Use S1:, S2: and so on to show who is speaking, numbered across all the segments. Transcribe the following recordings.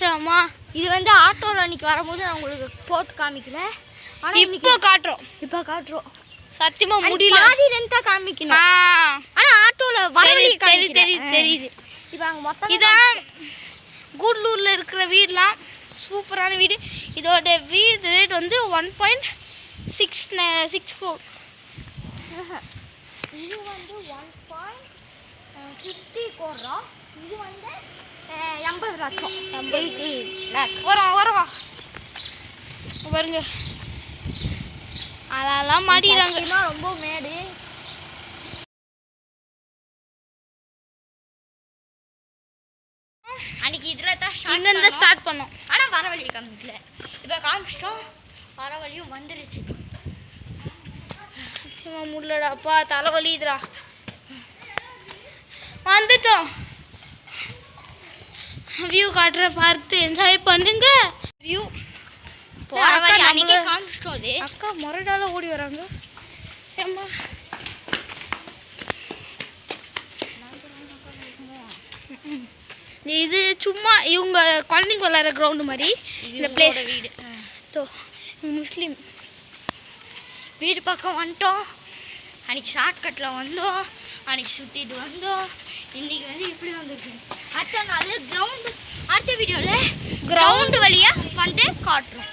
S1: காமிச்சலாமா?
S2: இது வந்து ஆட்டோவில் அன்றைக்கி வரும்போது நான் உங்களுக்கு போட்டு காமிக்கல. ஆனால்
S1: இப்போ காட்டுறோம்.
S2: இப்போ காட்டுறோம்.
S1: சத்தியமாக முடியல.
S2: பாதி ரெண்டாக காமிக்கணும். ஆனால் ஆட்டோவில் வர
S1: தெரியுது.
S2: இப்போ அங்கே மொத்தம்
S1: இதான் கூடலூரில் இருக்கிற வீடெலாம் சூப்பரான வீடு. இதோட வீடு ரேட் வந்து 1.64.
S2: இது வந்து 1.50 கோடுறோம். இது வந்து 80 லட்சம். 80 லேக்.
S1: வரவா பாருங்க, அதெல்லாம் மாட்டிக்கிறாங்க.
S2: ரொம்ப மேடு. அன்னைக்கு இதில் தான்
S1: இங்கேருந்து ஸ்டார்ட் பண்ணோம்.
S2: ஆனால் வர வழியை காமிக்கல. இப்போ காமிச்சிட்டோம், வர வழியும் வந்துருச்சு.
S1: முள்ளடாப்பா, தலைவலிதுரா. வந்துட்டோம். வியூ காட்டுற பார்த்து என்ஜாய் பண்ணுங்க. வியூ
S2: போகிற வழி அன்னைக்கே காமிச்சிட்டோம். அது
S1: அக்கா முரடால ஓடி வராங்க. ஏம்மா இது சும்மா இவங்க குழந்தைங்க விளையாடுற கிரவுண்டு மாதிரி இந்த பிளேஸ்.
S2: வீடு
S1: முஸ்லீம்
S2: வீடு பக்கம் வந்துட்டோம். அன்றைக்கி ஷார்ட்கட்டில் வந்தோம், அன்றைக்கி சுற்றிட்டு வந்தோம். இன்றைக்கி வந்து இப்படி வந்துருக்கு. அடுத்த நாள் கிரவுண்டு, அடுத்த வீடியோவில் கிரவுண்டு வழியாக வந்து காட்டுறோம்.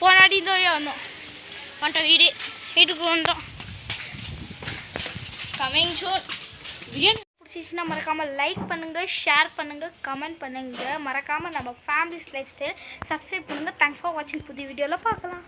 S1: போனாடி இந்த வழியாக வந்தோம்.
S2: வந்துட்டோம்,
S1: வீட்டுக்கு வந்துட்டோம்.
S2: Coming soon.
S1: பிரியாணி பிடிச்சிச்சுன்னா மறக்காமல் லைக் பண்ணுங்கள், ஷேர் பண்ணுங்கள், கமெண்ட் பண்ணுங்கள். மறக்காமல் நம்ம ஃபேமிலிஸ் லைஃப் ஸ்டைல் சப்ஸ்கிரைப் பண்ணுங்கள். தேங்க்ஸ் ஃபார் வாட்சிங். புதிய வீடியோவில் பார்க்கலாம்.